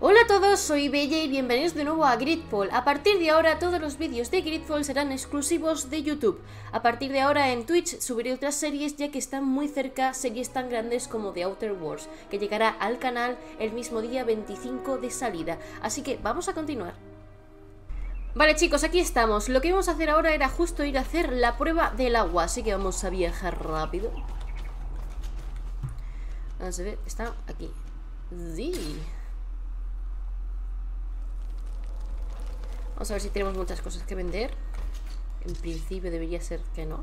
Hola a todos, soy Bella y bienvenidos de nuevo a Greedfall. A partir de ahora todos los vídeos de Greedfall serán exclusivos de YouTube. A partir de ahora en Twitch subiré otras series ya que están muy cerca, series tan grandes como The Outer Worlds, que llegará al canal el mismo día 25 de salida. Así que vamos a continuar. Vale chicos, aquí estamos. Lo que íbamos a hacer ahora era justo ir a hacer la prueba del agua, así que vamos a viajar rápido. Vamos a ver, está aquí. Sí. Vamos a ver si tenemos muchas cosas que vender. En principio debería ser que no.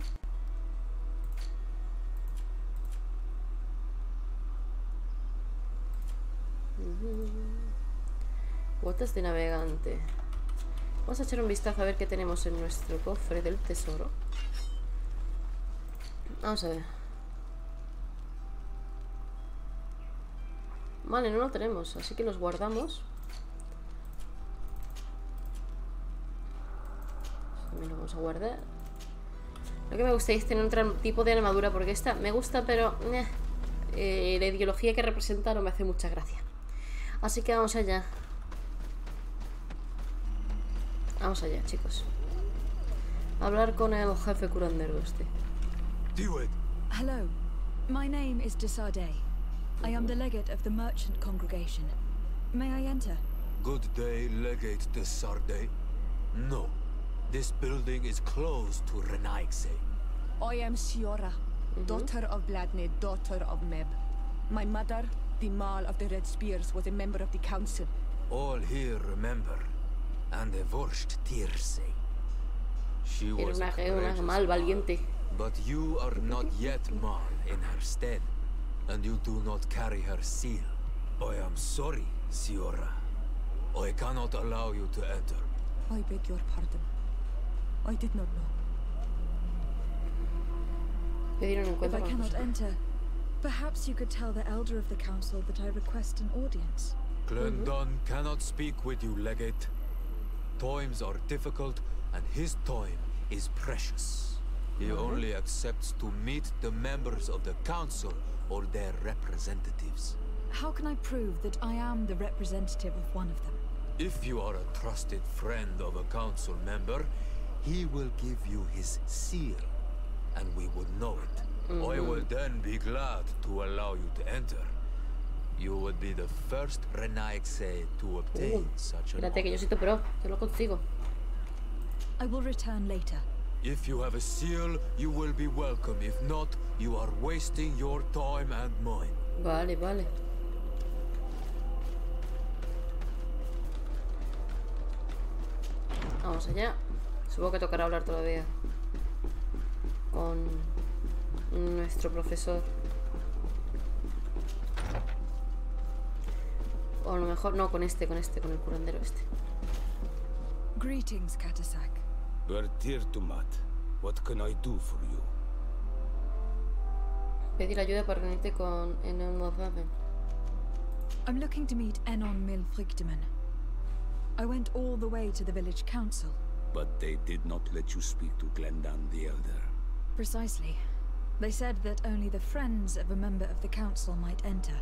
Botas de navegante. Vamos a echar un vistazo a ver qué tenemos en nuestro cofre del tesoro. Vamos a ver. Vale, no lo tenemos, así que los guardamos. También lo vamos a guardar. Lo que me gustaría es tener otro tipo de armadura, porque esta me gusta, pero la ideología que representa no me hace mucha gracia. Así que vamos allá. Vamos allá, chicos. Hablar con el jefe curandero este. Hello, my name is Desardet. I am the legate of the merchant congregation. May I enter? Good day, Legate Desardet. No, this building is closed to Renaigse. I am Siora, daughter of Bladne, daughter of Meb. My mother, the Mal of the Red Spears, was a member of the council. All here remember, and the worst Tirse. She was a courageous mal valiente. Mal, but you are not yet Mal in her stead, and you do not carry her seal. I am sorry, Siora. I cannot allow you to enter. I beg your pardon. I did not know. If I cannot enter, perhaps you could tell the elder of the council that I request an audience. Glendon cannot speak with you, Legate. Times are difficult, and his time is precious. He only accepts to meet the members of the council or their representatives. How can I prove that I am the representative of one of them? If you are a trusted friend of a council member, he will give you his seal, and we would know it. I will then be glad to allow you to enter. You would be the first Renaigse to obtain such an Espérate que yo soy tu pro, yo lo consigo. I will return later. If you have a seal, you will be welcome. If not, you are wasting your time and mine. Vale, vale. Vamos allá. Supongo que tocará hablar todavía con nuestro profesor. O a lo mejor no, con el curandero este. Greetings, Katasak. Bertirtumat, what can I do for you? Pedir ayuda para reunirte con Enon. I'm looking to meet Enon Milfrictiman. I went all the way to the village council. But they did not let you speak to Glendan the Elder. Precisely. They said that only the friends of a member of the council might enter.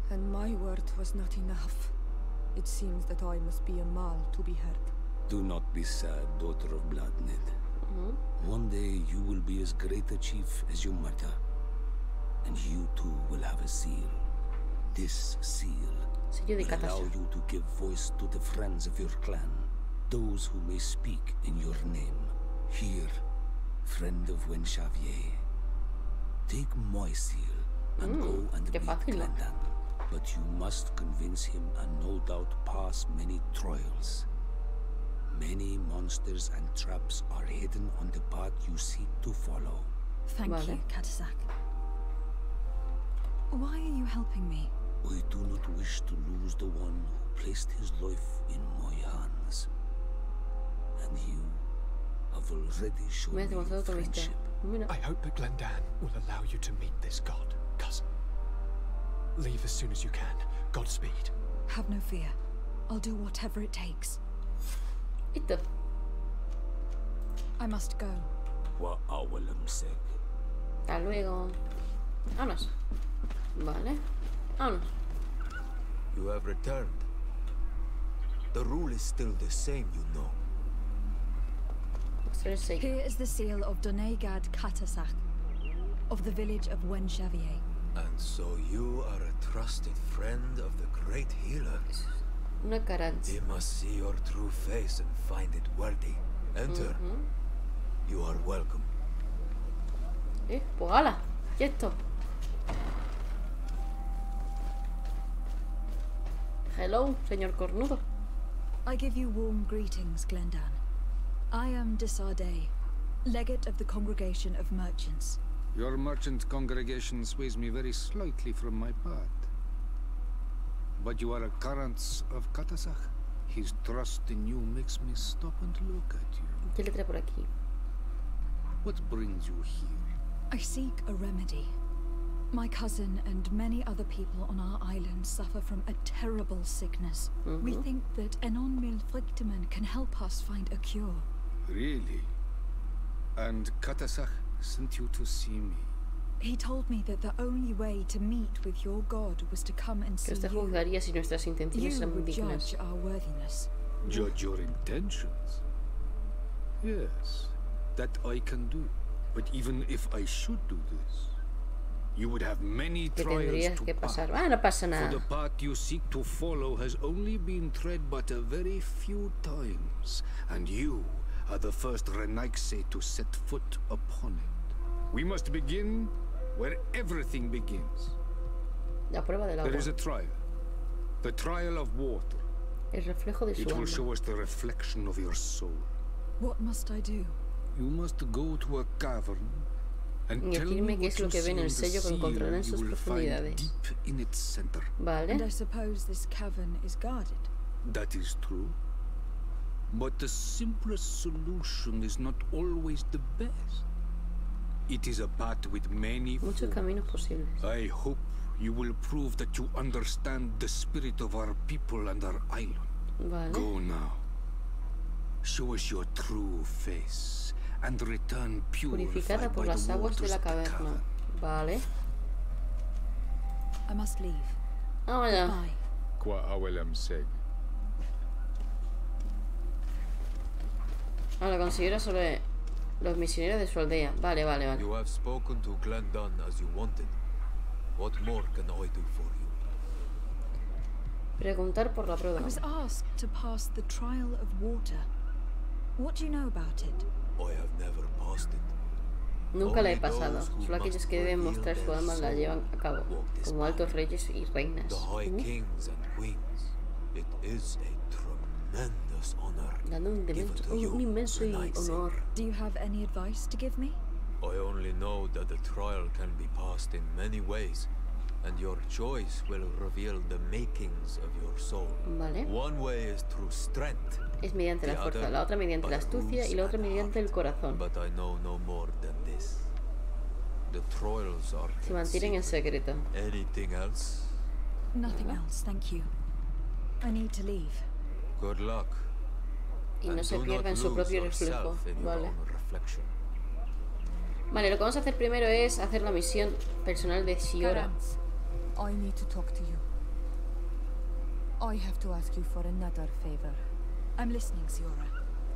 And my word was not enough. It seems that I must be a Mal to be heard. Do not be sad, daughter of Bladned. One day you will be as great a chief as your mother. And you too will have a seal. This seal will allow you to give voice to the friends of your clan. Those who may speak in your name. Here, friend of Wenxavier. Take my seal and go and meet Glendan. But you must convince him and no doubt pass many trials. Many monsters and traps are hidden on the path you seek to follow. Thank you, Katasak. Why are you helping me? I do not wish to lose the one who placed his life in my hands. And you have already shown me your friendship. I hope that Glendan will allow you to meet this god, cousin. Leave as soon as you can. Godspeed. Have no fear. I'll do whatever it takes. I must go. Hasta luego. Vámonos. Vale. Vámonos. You have returned. The rule is still the same, you know. Here is the seal of Donegad Katasach, of the village of Wenxavier. And so you are a trusted friend of the great healer. Una caranza. He must see your true face and find it worthy. Enter. You are welcome. Pues hala, ¿y esto? Hello, señor cornudo. I give you warm greetings, Glendan. I am Desardet, legate of the Congregation of Merchants. Your merchant congregation sways me very slightly from my path. But you are a Karants of Katasach. His trust in you makes me stop and look at you. ¿Qué le trae por aquí? What brings you here? I seek a remedy. My cousin and many other people on our island suffer from a terrible sickness. We think that Enon Milfrictiman can help us find a cure. Really? And Katasach sent you to see me? He told me that the only way to meet with your god was to come and see Que usted you. juzgaría si nuestras intenciones You eran would dignas. judge our worthiness. Judge your intentions? Yes, that I can do. But even if I should do this, you would have many Que trials tendrías to que pasar. pass. Ah, no pasa For nada. the path you seek to follow has only been tread but a very few times, and you are the first Renaigse to set foot upon it. We must begin where everything begins. La prueba del agua. There is a trial. The trial of water. El reflejo de su It will alma. show us the reflection of your soul. What must I do? You must go to a cavern and Y tell me decirme qué es what lo you que ve en see el in the sello que seal encontrará en you sus will find profundidades. deep in its center. And Vale. I suppose this cavern is guarded. That is true. But the simplest solution is not always the best. It is a path with many Muchos forks. caminos posibles. I hope you will prove that you understand the spirit of our people and our island. Vale. Go now. Show us your true face and return Purificada purified por by las the aguas de waters la of the caverna. cavern. Vale. I must leave. Vamos allá. Bye. Qua awelem seg. Ahora consiguiera sobre los misioneros de su aldea. Vale, vale, vale. You have spoken to Glendan as you wanted. What more can I do for you? Preguntar por la prueba. I was asked to pass the trial of water. What do you know about it? I have never passed it. Nunca la he Only pasado. those who Solo aquellos must que deben reveal mostrar su their alma la soul llevan a cabo. walk this Como path. altos reyes y reinas. The high kings and queens. It is a tremendous honor Dando un given to you, inmenso Renaigse. honor. Do you have any advice to give me? I only know that the trial can be passed in many ways, and your choice will reveal the makings of your soul. Vale. One way is through strength, Es mediante la fuerza, la otra mediante la astucia y la otra mediante el corazón. but I know no more than this. The trials are Se mantienen en secret. secreto. Anything else? Nothing else, thank you. I need to leave. Good luck. Y no And se do pierda not en su lose propio reflejo. yourself in your Vale. own reflection. Vale, lo que vamos a hacer primero es hacer la misión personal de Siora. Karants, I need to talk to you. I have to ask you for another favor. I'm listening, Siora.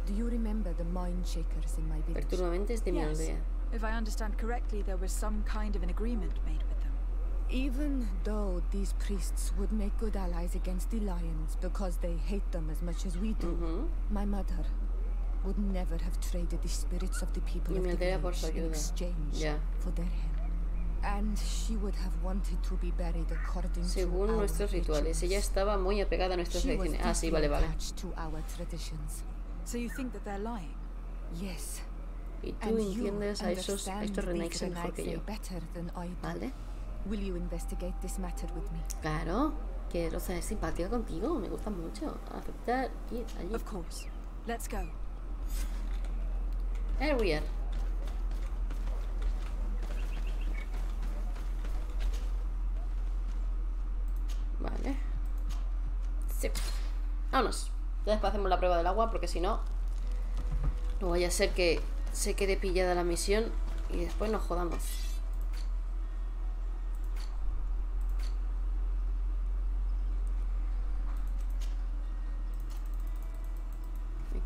Do you remember the mine shakers in my village? Perturbamentes de mi Yes. aldea. If I understand correctly, there was some kind of an agreement made with them. Even though these priests would make good allies against the lions because they hate them as much as we do, my mother would never have traded the spirits of the people Y of mi the aldea por su village in ayuda. exchange Ya. for their help. And she would have wanted to be buried according to Según our nuestros rituales, ella rituals. estaba muy apegada a nuestras She was tradiciones. Ah, sí, deeply vale, vale. attached to our traditions. So you think that they're lying? Yes. Y tú And you entiendes a estos understand Renaigse these mejor que yo. Renaigse better than I do. Vale. Will you investigate this matter with me? Claro. Que Rosa es simpática contigo. Me gusta mucho. Aceptar ir allí. Of course. Let's go. Here we are. Vale. Sí. Vámonos. Ya después hacemos la prueba del agua porque si no, no vaya a ser que se quede pillada la misión y después nos jodamos.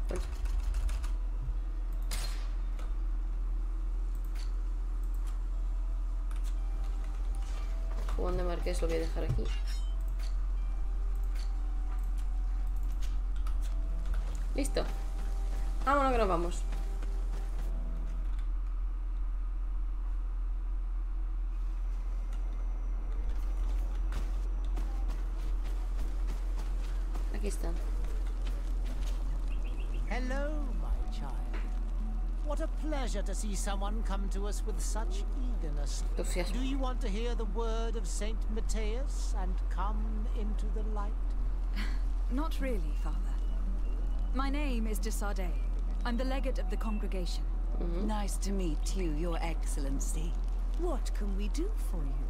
Bueno. Juan de Marqués lo voy a dejar aquí. Listo. Vámonos que nos vamos. Aquí están. Hello, my child. What a pleasure to see someone come to us with such eagerness. Do you want to hear the word of Saint Matthias and come into the light? Not really, Father. My name is de Sardet. I'm the legate of the congregation. Nice to meet you, Your Excellency. What can we do for you?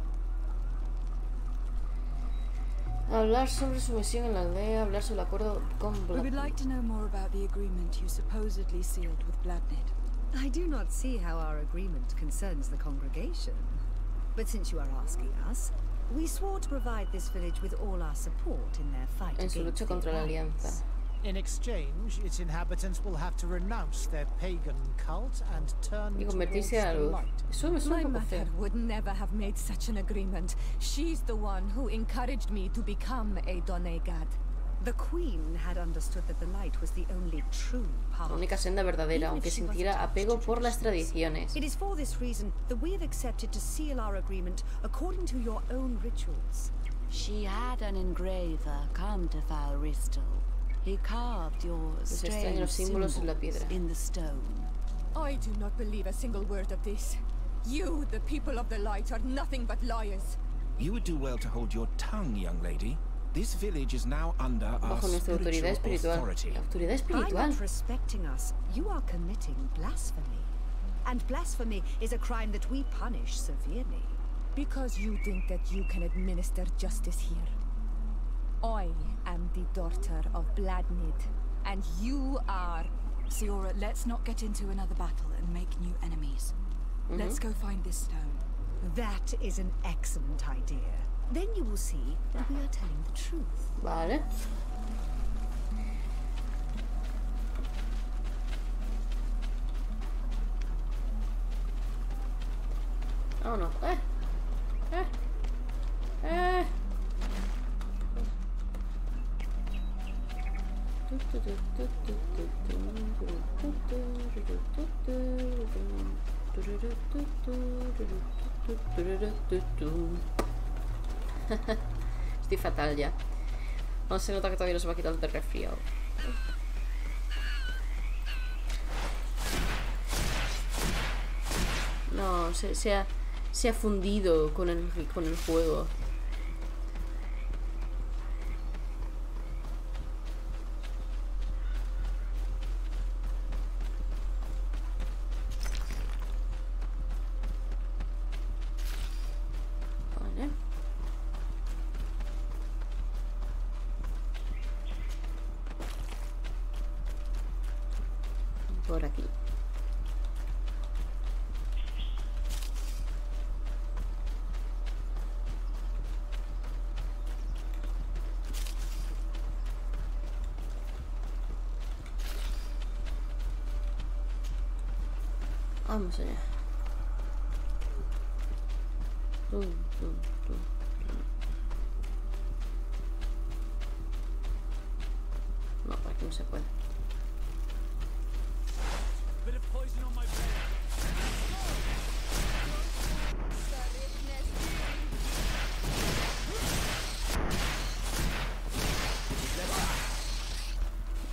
Hablar sobre su misión en la aldea, hablar sobre el acuerdo con We would like to know more about the agreement you supposedly sealed with Bladnid. I do not see how our agreement concerns the congregation. But since you are asking us, we swore to provide this village with all our support in their fight en su lucha contra la alianza. In exchange, its inhabitants will have to renounce their pagan cult and turn Y towards convertirse a the luz. light. Eso me suena My un poco mother feo. would never have made such an agreement. She's the one who encouraged me to become a Donegad. The Queen had understood that the light was the only true path. La única senda verdadera, aunque sintiera apego por las tradiciones. It is for this reason that we have accepted to seal our agreement according to your own rituals. She had an engraver come to Falristal. He carved your strange symbols in the stone. I do not believe a single word of this. You, the people of the light, are nothing but liars. You would do well to hold your tongue, young lady. This village is now under our Bajo nuestra autoridad spiritual espiritual. authority. Autoridad By espiritual. not respecting us, you are committing blasphemy. And blasphemy is a crime that we punish severely. Because you think that you can administer justice here. I am the daughter of Bladnid, and you are... Siora, let's not get into another battle and make new enemies. Let's go find this stone. That is an excellent idea. Then you will see that we are telling the truth. Vale. Vámonos. Estoy fatal ya. No se nota que todavía no se me ha quitado el resfriado. No, se ha fundido con el juego. Vale. Por aquí. Vamos allá. No, por aquí no se puede.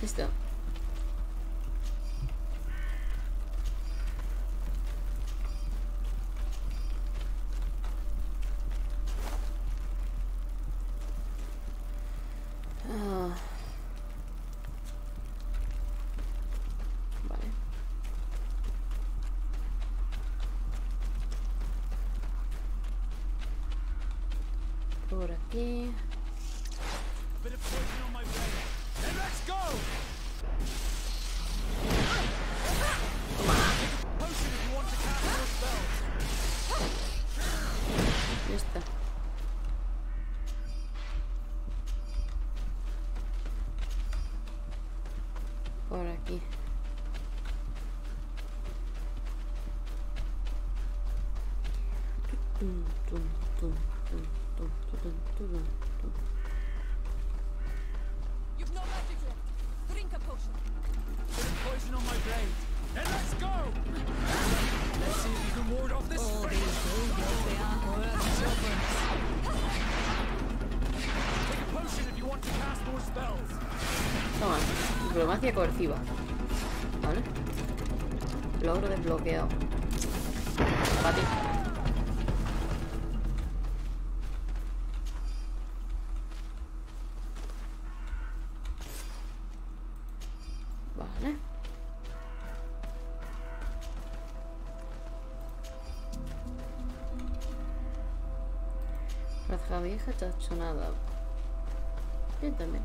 Listo. Vale. Por aquí. Ya está. Por aquí. aquí. You've no magic left. Drink a potion. Put poison on my blade. Then let's go. Let's see if you can ward off this fate. Take a potion if you want to cast more spells. Toma, diplomacia coerciva. Vale. Logro desbloqueado. Para ti. Vale. Raza vieja tachonada. Bien también.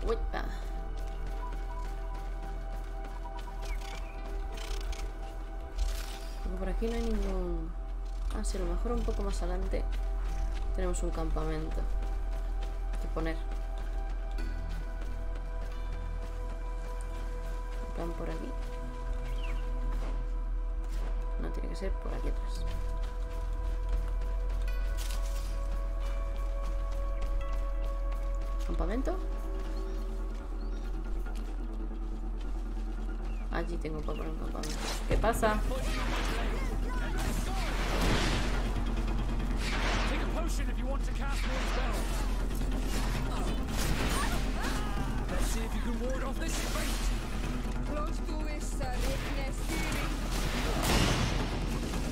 Uy, ah. Porque por aquí no hay ningún... Ah, sí, a lo mejor un poco más adelante tenemos un campamento que poner. En plan por aquí. No, tiene que ser por aquí atrás. ¿Campamento? Allí tengo para poner un campamento. ¿Qué pasa?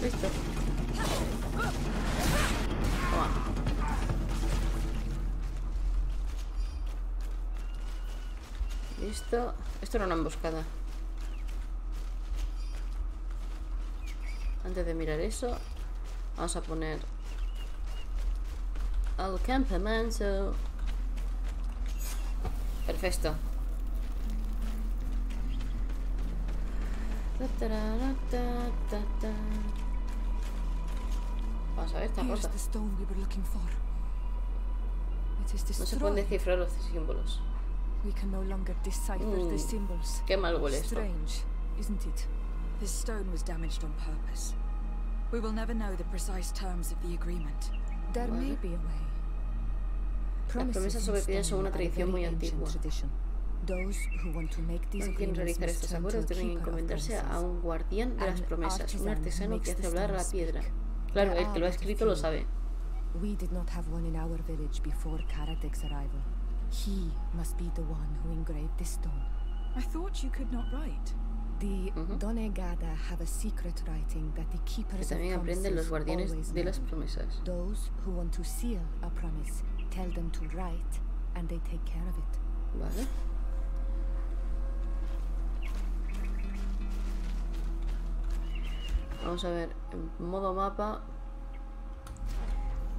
Listo. Toma. Listo. Esto era una emboscada. Antes de mirar eso, vamos a poner al campamento. Perfecto. Vamos a ver esta cosa. No se pueden descifrar los símbolos. Qué mal huele esto. This stone was damaged on purpose. We will never know the precise terms of the agreement. There may be a way. Las promesas sobre piedra son una tradición muy antigua. Quienes quieren realizar estos acuerdos deben encomendarse a un guardián de las promesas, un artesano que hace hablar a la piedra. Claro, el que lo ha escrito lo sabe. We did not have one in our village before Karadek's arrival. He must be the one who engraved this stone. I thought you could not write. The Donegada have a secret writing that the keepers que también aprenden los guardianes de las promesas. Those who want to seal a promise tell them to write and they take care of it. Vale. Vamos a ver, en modo mapa.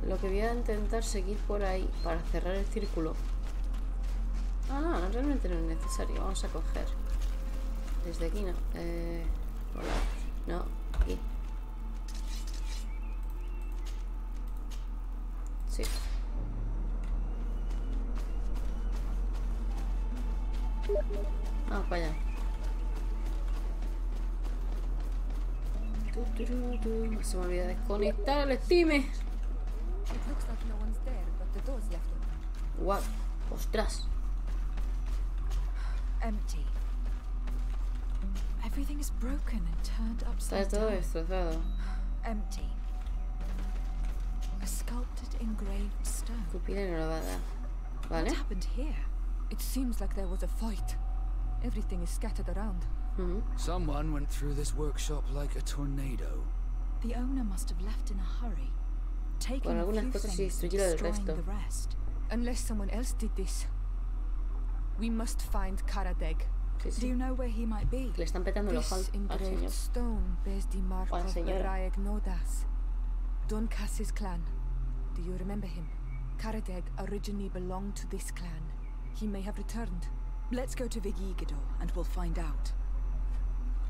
Lo que voy a intentar seguir por ahí para cerrar el círculo. Ah, no, realmente no es necesario. Vamos a coger. Desde aquí no. Hola. No, aquí. Sí. Vamos para allá. Se me olvida desconectar el Steam. What? Ostras. Empty. Everything is broken and turned upside Está todo down. destrozado. Empty. A sculpted engraved stone. Escupida y grabada. Vale. What happened here? It seems like there was a fight. Everything is scattered around. Someone went through this workshop like a tornado. The owner must have left in a hurry. Taking a few things and destroying the rest. Unless someone else did this. We must find Karadeg. Do you know where he might be? Le están petando el ojo al señor. Stone bears the mark of Raeg Nodas, Donkas's clan. Do you remember him? Karadeg originally belonged to this clan. He may have returned. Let's go to Vigigidor and we'll find out.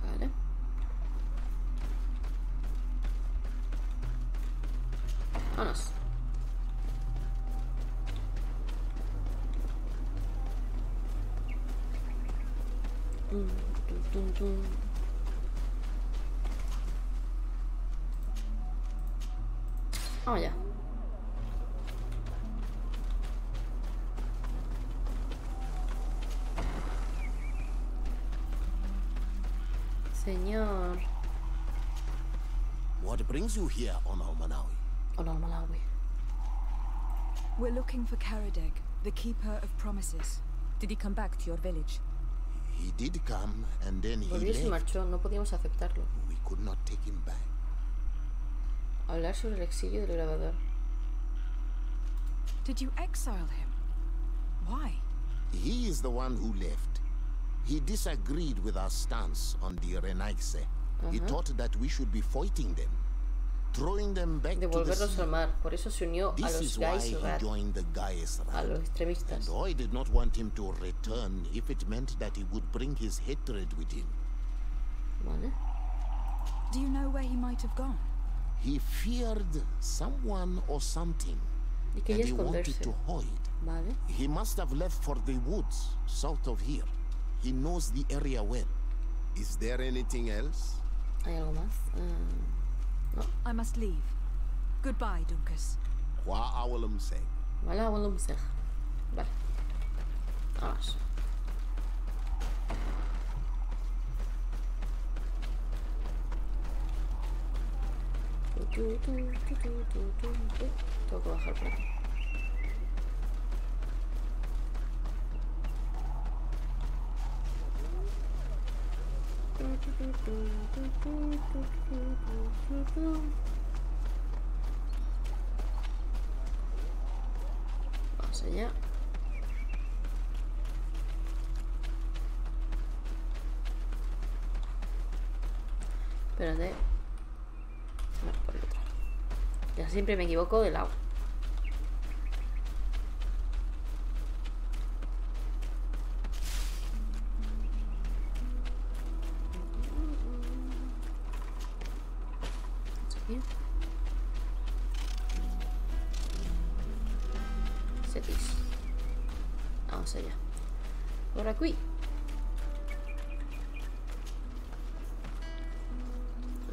Vale. Vámonos. Vamos ya. Señor. What brings you here on Malawi? Hola, Malawi. We're looking for Karadeg, the keeper of promises. Did he come back to your village? He did come, and then he Volvió y se left. marchó, no podíamos aceptarlo. We could not take him back. Hablar sobre el exilio del grabador. Did you exile him? Why? He is the one who left. He disagreed with our stance on the Renaigse. He thought that we should be fighting them, throwing them back to the sea. Al mar. Por eso se unió a This los is why he Guys joined the Guys a los extremistas. And I did not want him to return if it meant that he would bring his hatred with him. Vale. Do you know where he might have gone? He feared someone or something, Y and quería he wanted esconderse. to hide. Vale. He must have left for the woods south of here. He knows the area well. Is there anything else? ¿Hay algo más? No. I must leave. Goodbye, Dunkas. Wa awalum say. Vale, volvemos a Vale. Vamos. Tengo que bajar por aquí. Vamos allá. Espérate. No, por el otro. Ya siempre me equivoco de lado. Aquí. Setis. Vamos allá. Por aquí.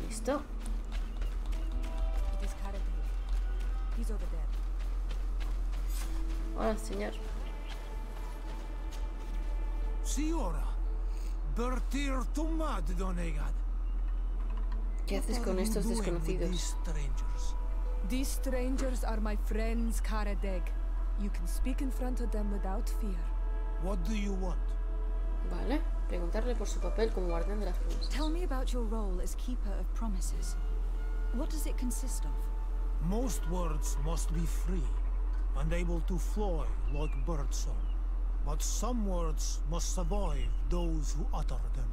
Listo. It is Karadeg. He's over there. Hola, señor. Siora, Bertir Tumad Donegad. ¿Qué haces con estos desconocidos? These strangers are my friends, Karadeg. You can speak in front of them without fear. What do you want? Vale, preguntarle por su papel como guardián de las promesas. Tell me about your role as keeper of promises. What does it consist of? Most words must be free and able to fly like birdsong. But some words must survive those who utter them.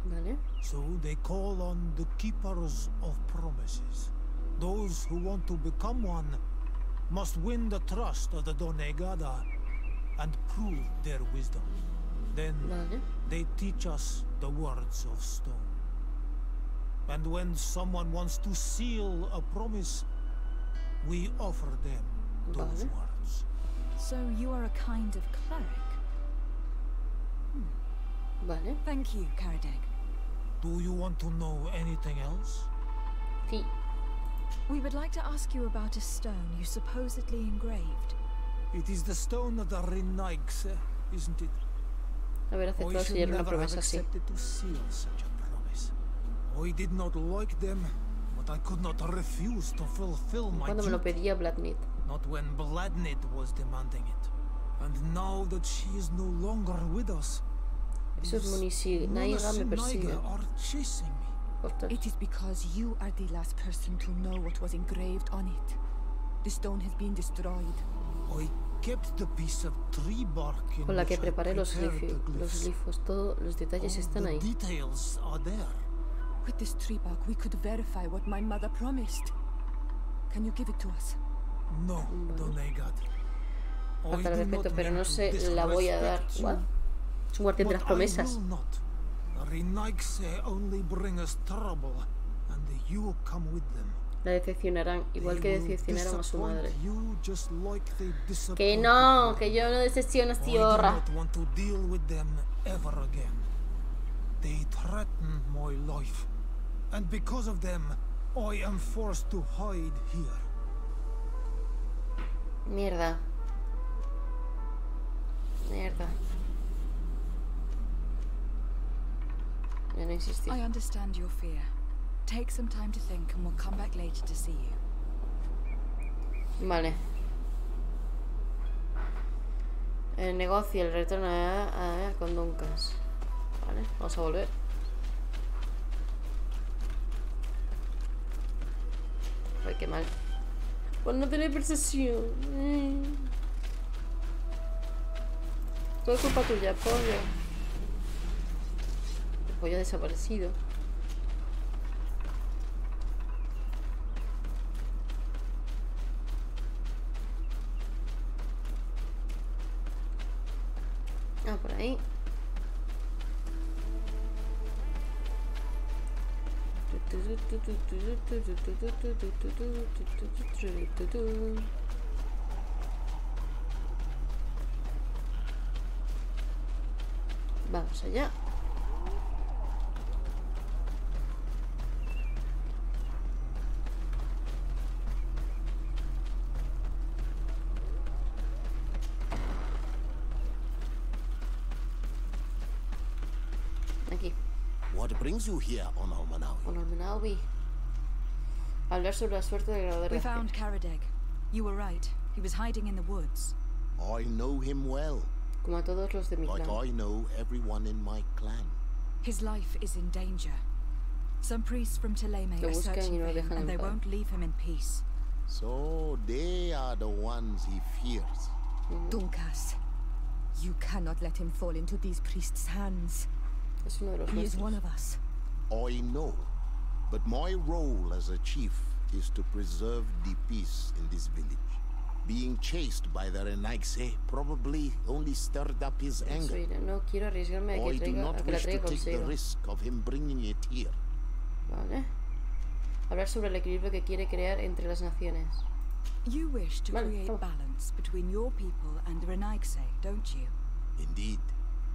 Vale. So they call on the keepers of promises. Those who want to become one must win the trust of the Donegada and prove their wisdom. Then they teach us the words of stone. And when someone wants to seal a promise, we offer them those words. So you are a kind of cleric? Vale. Thank you, Karadeg. Do you want to know anything else? Sí. We would like to ask you about a stone you supposedly engraved. It is the stone of the Renaigse, isn't it? Haber aceptado sellar una promesa así. To seal such a promise. I did not like them, but I could not refuse to fulfill my Cuando me lo pedía Bladnid. Not when Bladnid was demanding it. And now that she is no longer with us, esos Naiga me persiguen. It is because you are the last person to know what was engraved on it. The stone has been destroyed. I kept the piece of tree bark in con la que preparé los glifos. Todos los detalles están ahí. Details are there. With this tree bark, we could verify what my mother promised. Can you give it to us? No, Donegad. Falta de respeto, pero no se la voy a dar. ¿What? Es un guardián de las promesas. La decepcionarán, igual que decepcionaron a su madre. Que no, que yo no decepciono a Siorra. They threaten my life, and because of them, I am forced to hide here. Mierda. Mierda. Ya no insistí. I understand your fear. Take some time to think and we'll come back later to see you. Vale. El negocio, el retorno con Duncas. Vale, vamos a volver. Ay, qué mal. Por no tener percepción. Todo es culpa tuya, pollo. El pollo ha desaparecido. Ah, por ahí. Vamos allá. Aquí. What brings you here on Almanawi? Hablar sobre la suerte del grabador. We found Karadeg. You were right. He was hiding in the woods. I know him well. Como a todos los de mi clan. Like I know everyone in my clan. His life is in danger. Some priests from Teleme are searching for him, and they won't leave him in peace. So they are the ones he fears. Duncas, you cannot let him fall into these priests' hands. He is one of us. I know, but my role as a chief is to preserve the peace in this village. Being chased by the Renaigse probably only stirred up his anger. No quiero arriesgarme a que I do not wish to take the risk of him bringing it here. Vale. Hablar sobre el equilibrio que quiere crear entre las naciones. You wish to create balance between your people and the Renaigse, don't you? Indeed.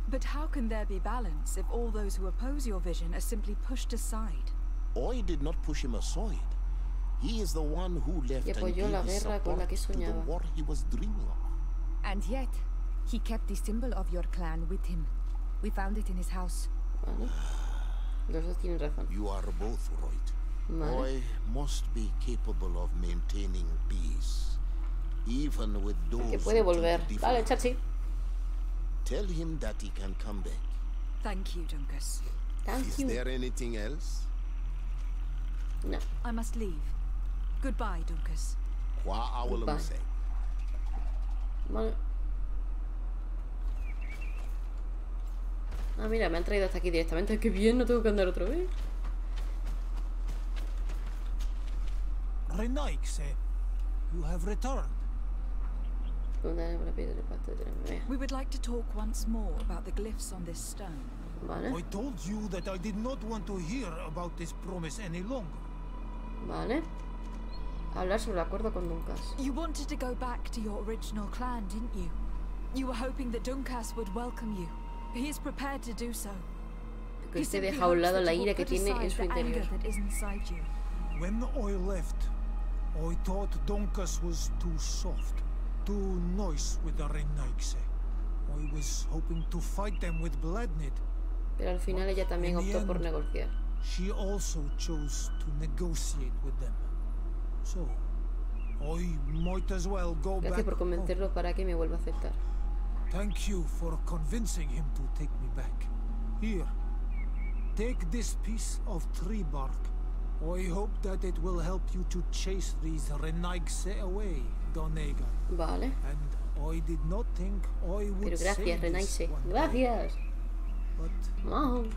But how can there be balance if all those who oppose your vision are simply pushed aside? I did not push him aside. He is the one who left and gave his support to the war he was dreaming of. And yet, he kept the symbol of your clan with him. We found it in his house. Vale. Los dos tienen razón. You are both right. Vale. I must be capable of maintaining peace, even with those que puede volver. Vale, chachi. Tell him that he can come back. Thank you, Duncas. Is there anything else? No. I must leave. Goodbye, Duncas. Goodbye. Vale. Ah, mira, me han traído hasta aquí directamente. ¡Qué bien! No tengo que andar otra vez. Renaigse, you have returned. We would like to talk once more about the glyphs on this stone. Vale. I told you that I did not want to hear about this promise any longer. Vale. Hablar sobre el acuerdo con Duncas. You wanted to go back to your original clan, didn't you? You were hoping that Duncas would welcome you. He is prepared to do so. Que usted deja a un lado la ira que tiene en su interior. When I left, I thought Duncas was too soft, too nice with the Renaigse. I was hoping to fight them with Bladnid. Pero al final ella también optó por negociar. She also chose to negotiate with them. So, I might as well go back. Gracias por convencerlo para que me vuelva a aceptar. Thank you for convincing him to take me back. Here, take this piece of tree bark. I hope that it will help you to chase these Renaigse away, Donega. Vale. And I did not think I would. Pero gracias, Renaigse. Gracias. But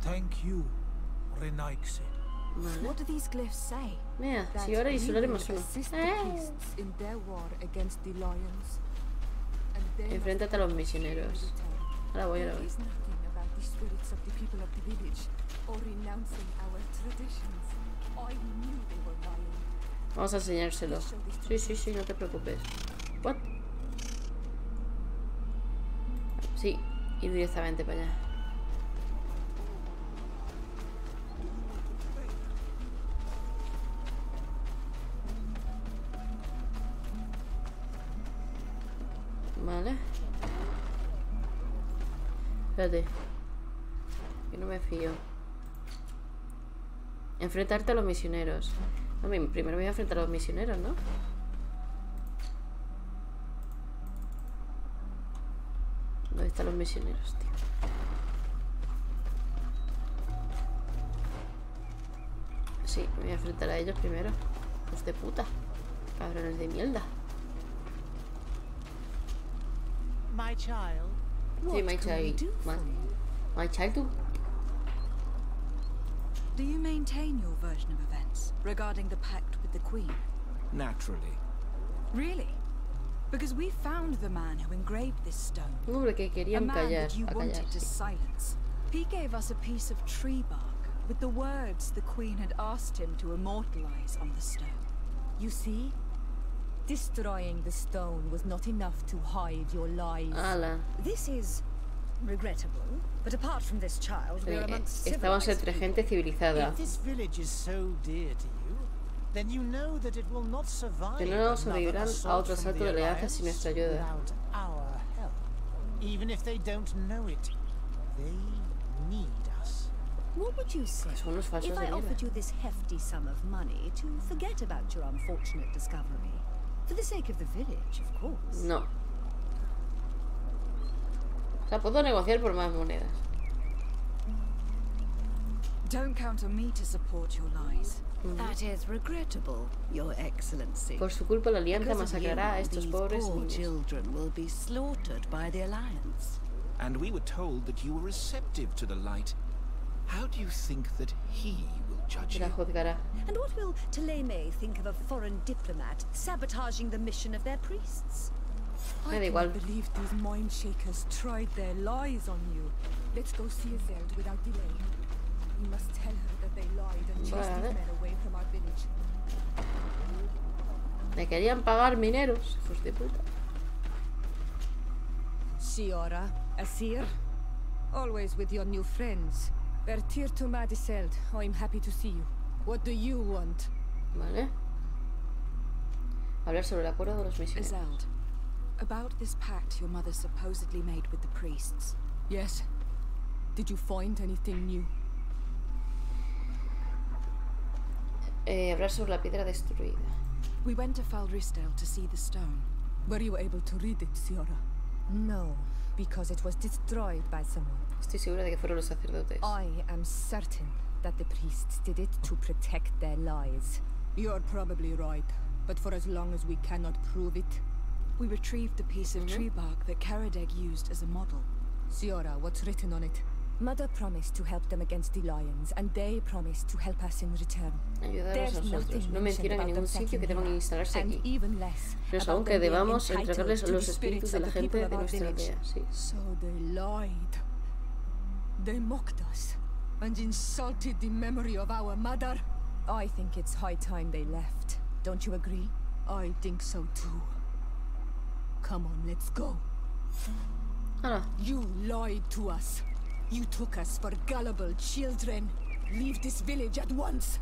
thank you, Renaigse. Vale. What do these glyphs say? Mira, si ahora isolaremos uno. Enfréntate a los misioneros. Ahora voy, ahora voy. Vamos a enseñárselo. Sí, sí, sí, no te preocupes. What? Sí, ir directamente para allá. Vale. Espérate. Yo no me fío. Enfrentarte a los misioneros. No, primero me voy a enfrentar a los misioneros, ¿no? ¿Dónde están los misioneros, tío? Sí, me voy a enfrentar a ellos primero. Hijos de puta. Cabrones de mierda. My child. Sí, my child. My child. Do you maintain your version of events regarding the pact with the Queen? Naturally. Really? Because we found the man who engraved this stone. Un hombre que querían a man callar, that you wanted to sí. silence. He gave us a piece of tree bark with the words the Queen had asked him to immortalize on the stone. You see? Destroying the stone was not enough to hide your lies. Ala. This is regrettable, but apart from this child, we are amongst Estamos entre gente civilizada. If this village is so dear to you, then you know that it will not survive. Que no sobrevivirán a otro asalto de alianza sin nuestra ayuda. Without our help. Even if they don't know it, they need us. What would you say if I offered you this hefty sum of money to forget about your unfortunate discovery? For the sake of the village, of course. No. O sea, puedo negociar por más monedas. Don't count on me to support your lies. That is regrettable, Your Excellency. Por su culpa la alianza masacrará a estos pobres niños. Children will be slaughtered by the alliance. And we were told that you were receptive to the light. How do you think that he will judge you? And what will Ptolemy think of a foreign diplomat sabotaging the mission of their priests? I can't believe these mind shakers tried their lies on you. Let's go see Zeld without delay. We must tell her that they lied and chased these men away from our village. Me querían pagar mineros, hijos de puta. Siora, Asir, always with your new friends. Bertir to Madiseld, I'm happy to see you. What do you want? Vale. Hablar sobre el acuerdo de los misioneros. Azeld, about this pact your mother supposedly made with the priests. Yes. Did you find anything new? Hablar sobre la piedra destruida. We went to Falristel to see the stone. Were you able to read it, Siora? No, because it was destroyed by someone. Estoy segura de que fueron los sacerdotes. I am certain that the priests did it to protect their lives. You're probably right, but for as long as we cannot prove it... We retrieved the piece of tree bark that Karadeg used as a model. Siora, what's written on it? Mother promised to help them against the lions, and they promised to help us in return. Ayudarnos a nosotros. No mencionan en ningún sitio que deban instalarse aquí. Pero aún que debamos entregarles los espíritus de la gente de nuestra aldea. Sí. So they lied. They mocked us and insulted the memory of our mother. I think it's high time they left. Don't you agree? I think so too. Come on, let's go. You lied to us. You took us for gullible children. Leave this village at once.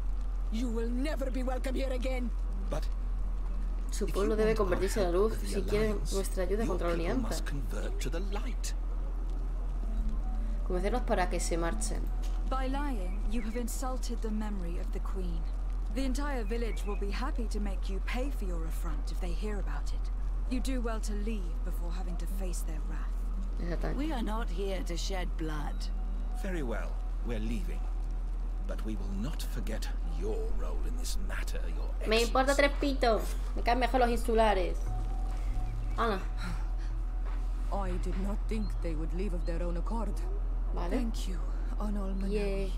You will never be welcome here again. But su pueblo debe convertirse en la luz si quieren nuestra ayuda contra la alianza. Convencerlos para que se marchen. By lying, you have insulted the memory of the Queen. The entire village will be happy to make you pay for your affront if they hear about it. You do well to leave before having to face their wrath. We are not here to shed blood. Very well, we're leaving. But we will not forget your role in this matter, Your Excellency. Me importa tres pitos. Me caen mejor los insulares. Ana. I did not think they would leave of their own accord. Vale. Thank you, Onolmanawi. Yay.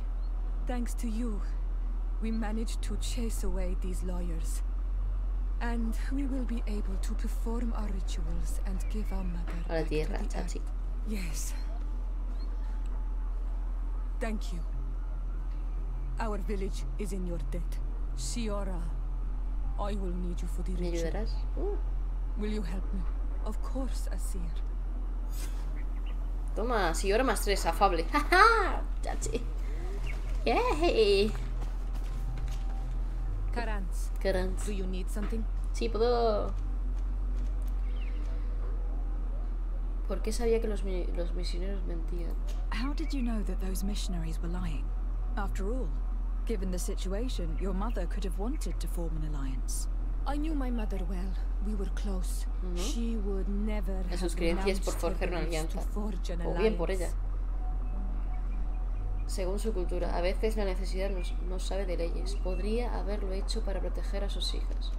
Thanks to you, we managed to chase away these liars. And we will be able to perform our rituals and give our mother a la tierra, chachi. Yes. Thank you. Our village is in your debt. Siora, I will need you for the ritual. ¿Me ayudarás? Will you help me? Of course, Asir. Toma, Siora más 3, afable. Jaja, chachi. Yay. Karans. Do you need something? Sí, puedo... ¿Por qué sabía que los misioneros mentían? How did you know that those missionaries were lying? After all, given the situation, your mother could have wanted to form an alliance. I knew my mother well. We were close. She would never en sus creencias por forjar una alianza. O bien por ella. Según su cultura, a veces la necesidad no sabe de leyes. Podría haberlo hecho para proteger a sus hijas.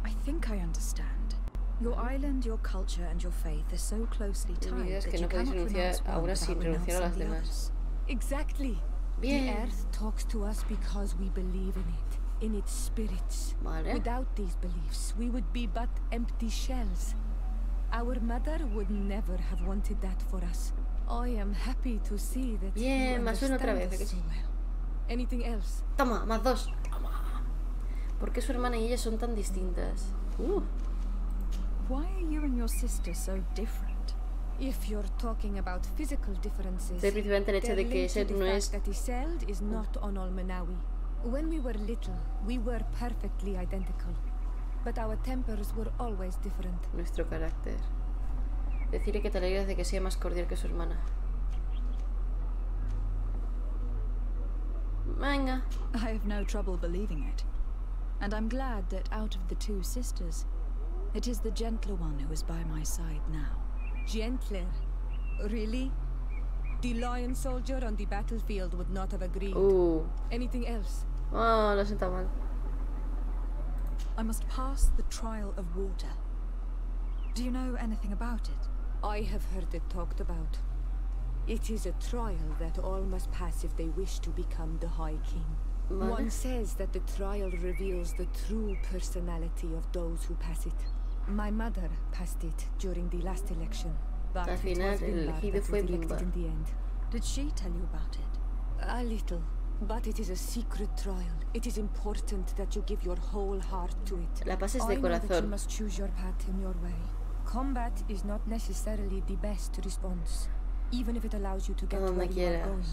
I think I understand. Your island, your culture and your faith are so closely tied that you cannot renunciar a una sin renunciar a las demás. Exactly. Bien. The earth talks to us because we believe in it, in its spirits. Vale. Without these beliefs, we would be but empty shells. Our mother would never have wanted that for us. I am happy to see that bien, más una otra vez. So well. Anything else? Toma, más dos. Toma. ¿Por qué su hermana y ella son tan distintas? Why are you and your sister so different? If you're talking about physical differences, el hecho de que ese no es that Isolde is not on Olmenawi. When we were little, we were perfectly identical, but our tempers were always different. Nuestro carácter. Decirle que te alegras de que sea más cordial que su hermana. Venga. I have no trouble believing it, and I'm glad that out of the two sisters, it is the gentler one who is by my side now. Gentler? Really? The lion soldier on the battlefield would not have agreed. Anything else? Oh, lo siento mal. I must pass the trial of water. Do you know anything about it? I have heard it talked about. It is a trial that all must pass if they wish to become the High King. Vale. One says that the trial reveals the true personality of those who pass it. My mother passed it during the last election, but al final el elegido fue Bioware. In the end. Did she tell you about it? A little, but it is a secret trial. It is important that you give your whole heart to it. La pases de I know that you corazón. must choose your path in your way. Combat is not necessarily the best response, even if it allows you to get where you are going.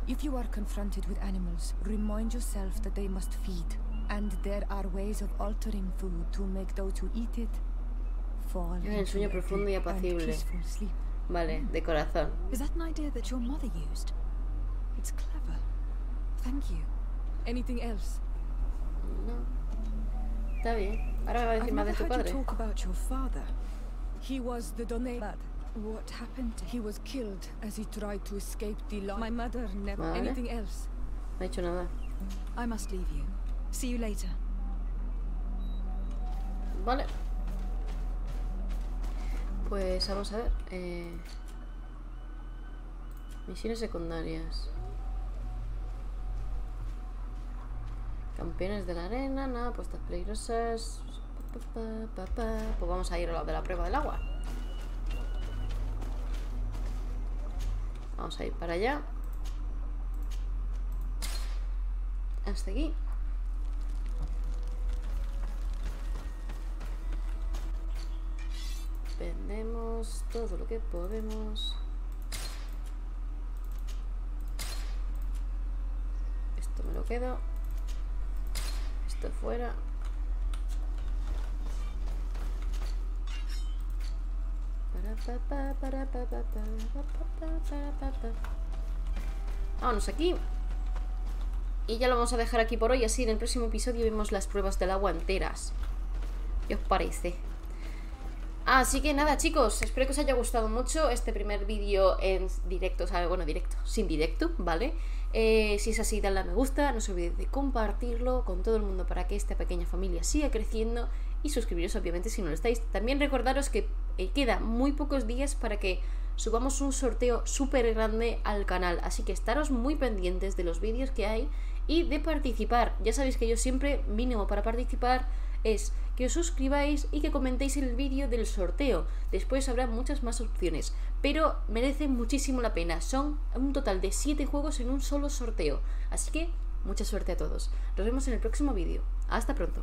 If you are confronted with animals, remind yourself that they must feed, and there are ways of altering food to make those who eat it fall el sueño profundo y apacible. Sleep. Vale, de corazón. Is that an idea that your mother used? It's clever. Thank you. Anything else? No. Está bien. Ahora me va a decir más de tu padre. You talk about your father. He was the Donate. What happened to him? He was killed as he tried to escape the law. My mother never. Vale. Anything else? No ha hecho nada. I must leave you. See you later. Vale. Pues vamos a ver. Misiones secundarias. Campeones de la arena, nada, puestas peligrosas. Pues vamos a ir a lo de la prueba del agua. Vamos a ir para allá. Hasta aquí. Vendemos todo lo que podemos. Esto me lo quedo. Esto fuera. Vámonos aquí. Y ya lo vamos a dejar aquí por hoy. Así en el próximo episodio vemos las pruebas del agua enteras. ¿Qué os parece? Así que nada, chicos, espero que os haya gustado mucho este primer vídeo en directo, o sea, bueno, directo, sin directo, ¿vale? Si es así, dadle a me gusta, no os olvidéis de compartirlo con todo el mundo para que esta pequeña familia siga creciendo y suscribiros, obviamente, si no lo estáis. También recordaros que queda muy pocos días para que subamos un sorteo súper grande al canal, así que estaros muy pendientes de los vídeos que hay y de participar. Ya sabéis que yo siempre, mínimo para participar, es que os suscribáis y que comentéis el vídeo del sorteo. Después habrá muchas más opciones, pero merece muchísimo la pena. Son un total de 7 juegos en un solo sorteo, así que mucha suerte a todos. Nos vemos en el próximo vídeo. Hasta pronto.